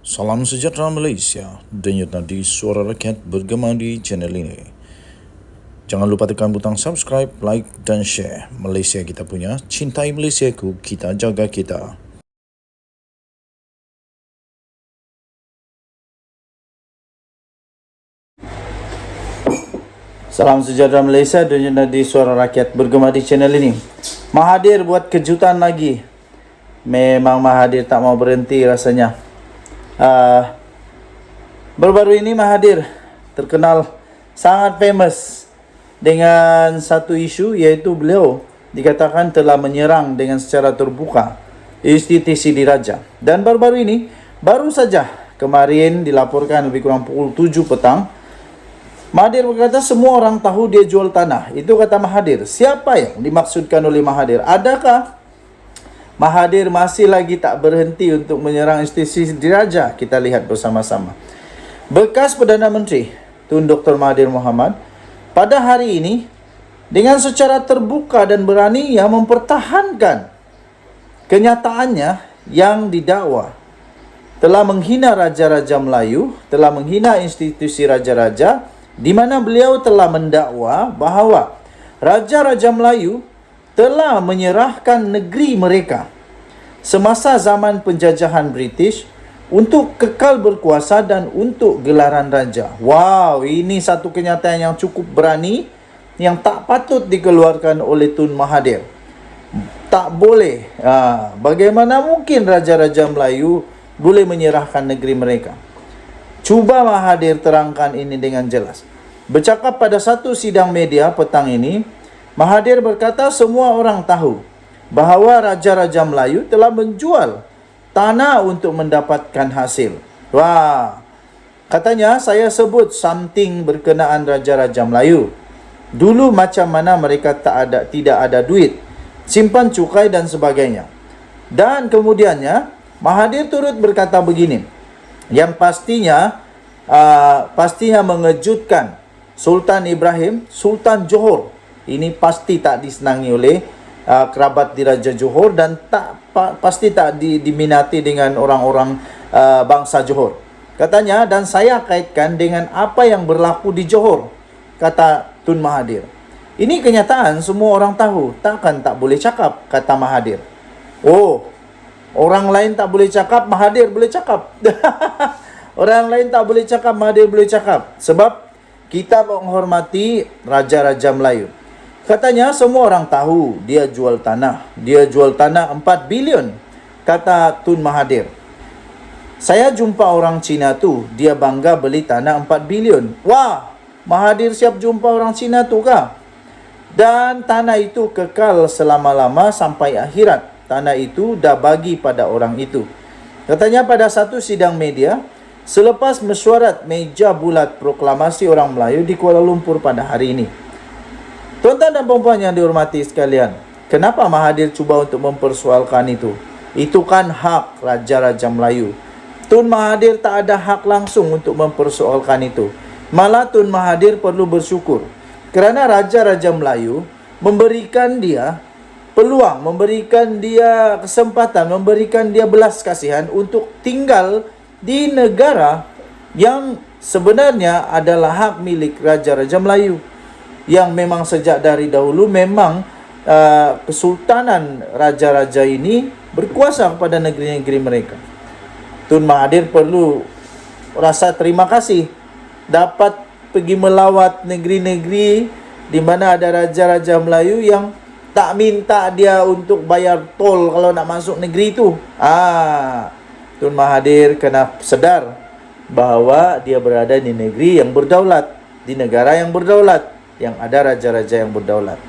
Salam sejahtera Malaysia, denyut nadi suara rakyat bergema di channel ini. Jangan lupa tekan butang subscribe, like dan share. Malaysia kita punya, cintai Malaysiaku, kita jaga kita. Salam sejahtera Malaysia, denyut nadi suara rakyat bergema di channel ini. Mahathir buat kejutan lagi. Memang Mahathir tak mau berhenti rasanya. Baru-baru ini Mahathir terkenal sangat famous dengan satu isu, iaitu beliau dikatakan telah menyerang dengan secara terbuka institusi diraja. Dan baru-baru ini, baru saja kemarin dilaporkan lebih kurang pukul 7 petang, Mahathir berkata semua orang tahu dia jual tanah. Itu kata Mahathir. Siapa yang dimaksudkan oleh Mahathir? Adakah Mahathir masih lagi tak berhenti untuk menyerang institusi diraja? Kita lihat bersama-sama. Bekas Perdana Menteri Tun Dr. Mahathir Mohamad pada hari ini dengan secara terbuka dan berani yang mempertahankan kenyataannya yang didakwa telah menghina Raja-Raja Melayu, telah menghina institusi Raja-Raja, di mana beliau telah mendakwa bahawa Raja-Raja Melayu telah menyerahkan negeri mereka semasa zaman penjajahan British untuk kekal berkuasa dan untuk gelaran raja. Wow, ini satu kenyataan yang cukup berani yang tak patut dikeluarkan oleh Tun Mahathir. Tak boleh. Bagaimana mungkin Raja-Raja Melayu boleh menyerahkan negeri mereka? Cuba Mahathir terangkan ini dengan jelas. Bercakap pada satu sidang media petang ini, Mahathir berkata semua orang tahu bahawa Raja-Raja Melayu telah menjual tanah untuk mendapatkan hasil. Wah, katanya saya sebut something berkenaan Raja-Raja Melayu. Dulu macam mana mereka tidak ada duit, simpan cukai dan sebagainya. Dan kemudiannya Mahathir turut berkata begini, yang pastinya mengejutkan Sultan Ibrahim, Sultan Johor. Ini pasti tak disenangi oleh kerabat diraja Johor dan pasti tak diminati dengan orang-orang bangsa Johor. Katanya, dan saya kaitkan dengan apa yang berlaku di Johor, kata Tun Mahathir. Ini kenyataan, semua orang tahu. Takkan tak boleh cakap, kata Mahathir. Oh, orang lain tak boleh cakap, Mahathir boleh cakap. Orang lain tak boleh cakap, Mahathir boleh cakap. Sebab kita menghormati Raja-Raja Melayu. Katanya semua orang tahu dia jual tanah. Dia jual tanah 4 bilion, kata Tun Mahathir. Saya jumpa orang Cina tu, dia bangga beli tanah 4 bilion. Wah, Mahathir siap jumpa orang Cina tu kah? Dan tanah itu kekal selama-lama sampai akhirat. Tanah itu dah bagi pada orang itu. Katanya pada satu sidang media, selepas mesyuarat meja bulat proklamasi orang Melayu di Kuala Lumpur pada hari ini. Tuan-tuan dan puan-puan yang dihormati sekalian, kenapa Mahathir cuba untuk mempersoalkan itu? Itu kan hak Raja-Raja Melayu. Tun Mahathir tak ada hak langsung untuk mempersoalkan itu. Malah Tun Mahathir perlu bersyukur kerana Raja-Raja Melayu memberikan dia peluang, memberikan dia kesempatan, memberikan dia belas kasihan untuk tinggal di negara yang sebenarnya adalah hak milik Raja-Raja Melayu, yang memang sejak dari dahulu memang kesultanan raja-raja ini berkuasa kepada negeri-negeri mereka. Tun Mahathir perlu rasa terima kasih dapat pergi melawat negeri-negeri di mana ada Raja-Raja Melayu yang tak minta dia untuk bayar tol kalau nak masuk negeri itu. Tun Mahathir kena sedar bahawa dia berada di negeri yang berdaulat, di negara yang berdaulat, yang ada raja-raja yang berdaulat.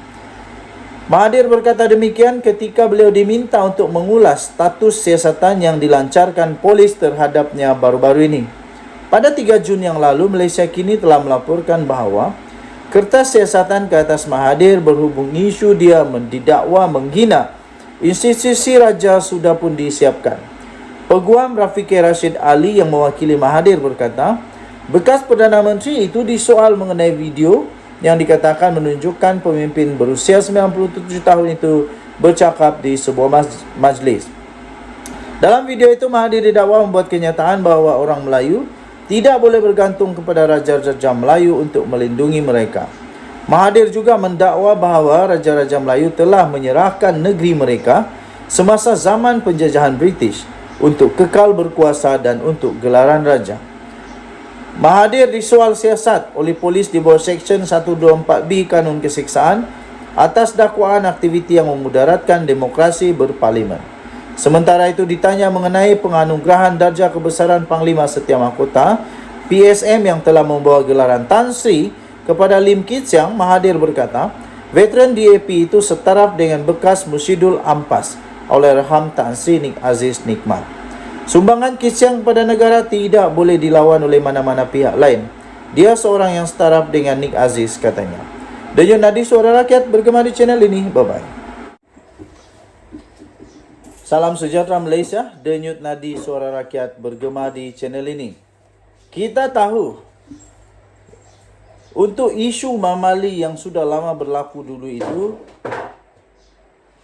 Mahathir berkata demikian ketika beliau diminta untuk mengulas status siasatan yang dilancarkan polis terhadapnya baru-baru ini. Pada 3 Jun yang lalu, Malaysia kini telah melaporkan bahawa kertas siasatan ke atas Mahathir berhubung isu dia didakwa menghina institusi raja sudah pun disiapkan. Peguam Rafiqi Rashid Ali yang mewakili Mahathir berkata, bekas Perdana Menteri itu disoal mengenai video yang dikatakan menunjukkan pemimpin berusia 97 tahun itu bercakap di sebuah majlis. Dalam video itu, Mahathir didakwa membuat kenyataan bahawa orang Melayu tidak boleh bergantung kepada Raja-Raja Melayu untuk melindungi mereka. Mahathir juga mendakwa bahawa Raja-Raja Melayu telah menyerahkan negeri mereka semasa zaman penjajahan British untuk kekal berkuasa dan untuk gelaran raja. Mahathir disoal siasat oleh polis di bawah Seksyen 124B Kanun Keseksaan atas dakwaan aktiviti yang memudaratkan demokrasi berparlimen. Sementara itu ditanya mengenai penganugerahan darjah kebesaran Panglima Setia Mahkota PSM yang telah membawa gelaran Tan Sri kepada Lim Kit Siang, Mahathir berkata, veteran DAP itu setaraf dengan bekas Musyidul Ampas Allahyarham Tan Sri Nik Aziz Nikmat. Sumbangan Kit Siang kepada negara tidak boleh dilawan oleh mana-mana pihak lain. Dia seorang yang setaraf dengan Nik Aziz, katanya. Denyut Nadi Suara Rakyat bergema di channel ini. Bye-bye. Salam sejahtera Malaysia. Denyut Nadi Suara Rakyat bergema di channel ini. Kita tahu untuk isu Mamali yang sudah lama berlaku dulu itu,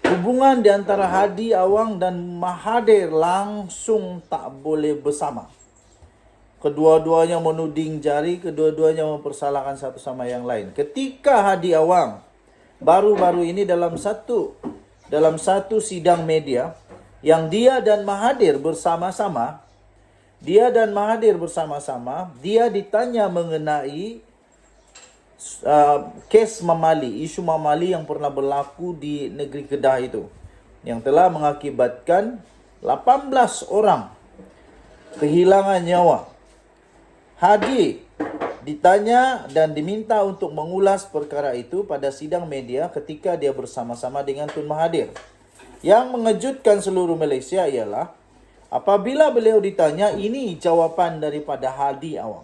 hubungan di antara Hadi Awang dan Mahathir langsung tak boleh bersama. Kedua-duanya menuding jari, kedua-duanya mempersalahkan satu sama yang lain. Ketika Hadi Awang baru-baru ini dalam satu sidang media yang dia dan Mahathir bersama-sama, dia ditanya mengenai kes Mamali, isu Mamali yang pernah berlaku di negeri Kedah itu, yang telah mengakibatkan 18 orang kehilangan nyawa. Hadi ditanya dan diminta untuk mengulas perkara itu pada sidang media ketika dia bersama-sama dengan Tun Mahathir. Yang mengejutkan seluruh Malaysia ialah apabila beliau ditanya, ini jawapan daripada Hadi Awang.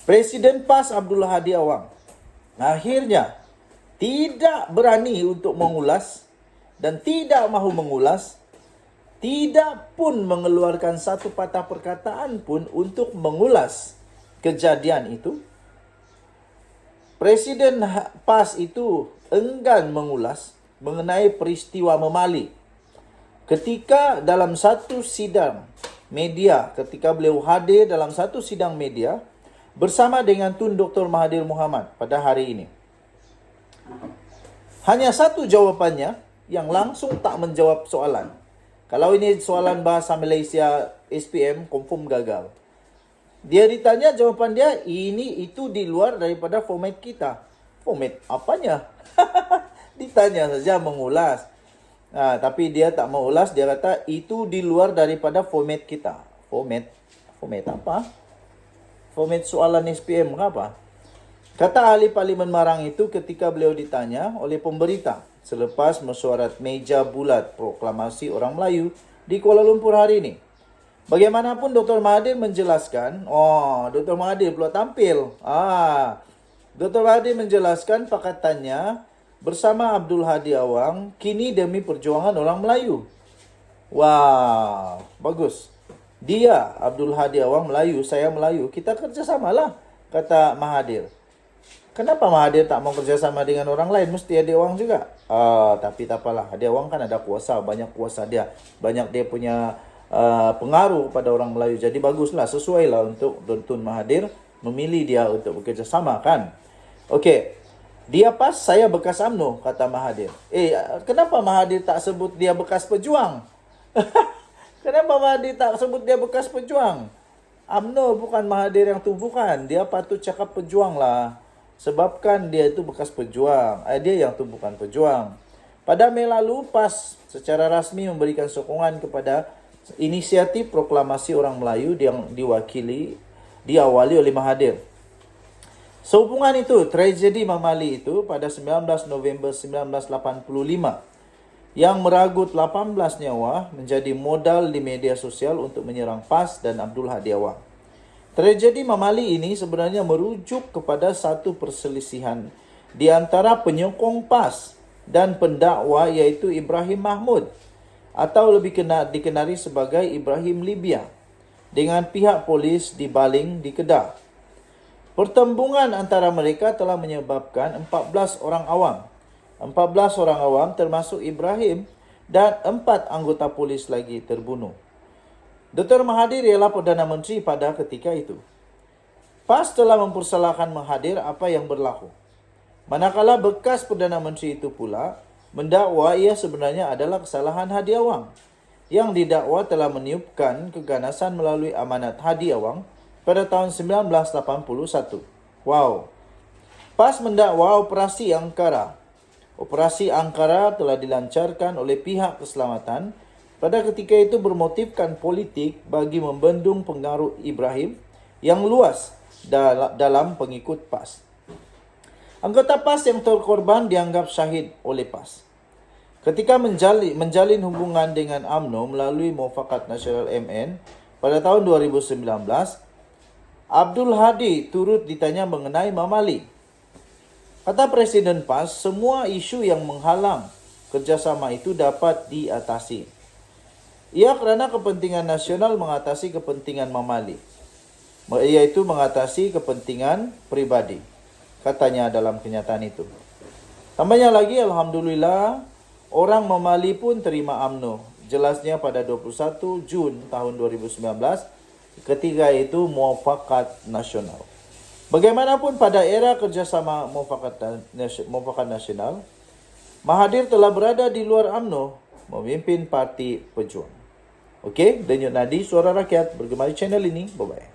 Presiden PAS Abdul Hadi Awang akhirnya tidak berani untuk mengulas dan tidak mahu mengulas, tidak pun mengeluarkan satu patah perkataan pun untuk mengulas kejadian itu. Presiden PAS itu enggan mengulas mengenai peristiwa Mamali. Ketika dalam satu sidang media, ketika beliau hadir dalam satu sidang media bersama dengan Tun Dr. Mahathir Mohamad pada hari ini, hanya satu jawapannya yang langsung tak menjawab soalan. Kalau ini soalan bahasa Malaysia SPM, confirm gagal. Dia ditanya, jawapan dia, itu di luar daripada format kita. Format apanya? Ditanya saja mengulas. Tapi dia tak mau ulas, dia kata itu di luar daripada format kita. Format apa? Format soalan SPM apa? Kata ahli Parlimen Marang itu ketika beliau ditanya oleh pemberita selepas mesyuarat meja bulat proklamasi orang Melayu di Kuala Lumpur hari ini. Bagaimanapun Dr. Mahathir menjelaskan, Dr. Mahathir pula tampil. Dr. Mahathir menjelaskan pakatannya bersama Abdul Hadi Awang kini demi perjuangan orang Melayu. Wah, bagus. Dia, Abdul Hadi Awang Melayu, saya Melayu. Kita kerjasamalah, kata Mahathir. Kenapa Mahathir tak mau kerjasama dengan orang lain? Mesti Hadi Awang juga. Tapi tak apalah. Hadi Awang kan ada kuasa, banyak kuasa dia. Banyak dia punya pengaruh pada orang Melayu. Jadi baguslah, sesuailah untuk Tun Mahathir memilih dia untuk bekerjasama kan. Okey. Dia PAS, saya bekas UMNO, kata Mahathir. Kenapa Mahathir tak sebut dia bekas pejuang? Kenapa Mahathir tak sebut dia bekas pejuang? UMNO bukan Mahathir yang tubuhkan. Dia patut cakap pejuang lah. Sebabkan dia itu bekas pejuang. Dia yang tubuhkan pejuang. Pada Mei lalu, PAS secara rasmi memberikan sokongan kepada inisiatif proklamasi orang Melayu yang diawali oleh Mahathir. Sehubungan itu, tragedi Mamali itu pada 19 November 1985 yang meragut 18 nyawa menjadi modal di media sosial untuk menyerang PAS dan Abdul Hadi Awang. Tragedi Mamali ini sebenarnya merujuk kepada satu perselisihan di antara penyokong PAS dan pendakwa iaitu Ibrahim Mahmud atau lebih dikenali sebagai Ibrahim Libya dengan pihak polis di Baling di Kedah. Pertembungan antara mereka telah menyebabkan 14 orang awam. 14 orang awam termasuk Ibrahim dan 4 anggota polis lagi terbunuh. Dr. Mahathir ialah Perdana Menteri pada ketika itu. PAS telah mempersalahkan Mahathir apa yang berlaku. Manakala bekas Perdana Menteri itu pula mendakwa ia sebenarnya adalah kesalahan Hadi Awang. Yang didakwa telah meniupkan keganasan melalui amanat Hadi Awang pada tahun 1981. Wow. PAS mendakwa Operasi Angkara. Operasi Angkara telah dilancarkan oleh pihak keselamatan pada ketika itu bermotifkan politik bagi membendung pengaruh Ibrahim yang luas dalam pengikut PAS. Anggota PAS yang terkorban dianggap syahid oleh PAS. Ketika menjalin hubungan dengan UMNO melalui Muafakat Nasional MN pada tahun 2019, Abdul Hadi turut ditanya mengenai Mamali. Kata Presiden PAS, semua isu yang menghalang kerjasama itu dapat diatasi. Ia kerana kepentingan nasional mengatasi kepentingan Mamali, iaitu mengatasi kepentingan pribadi, katanya dalam kenyataan itu. Tambahnya lagi, Alhamdulillah, orang Mamali pun terima UMNO. Jelasnya pada 21 Jun tahun 2019, ketika itu Muafakat Nasional. Bagaimanapun pada era kerjasama Muafakat Nasional, Mahathir telah berada di luar UMNO memimpin Parti Pejuang. Okey, Denyut Nadi Suara Rakyat bergema di channel ini. Bye-bye.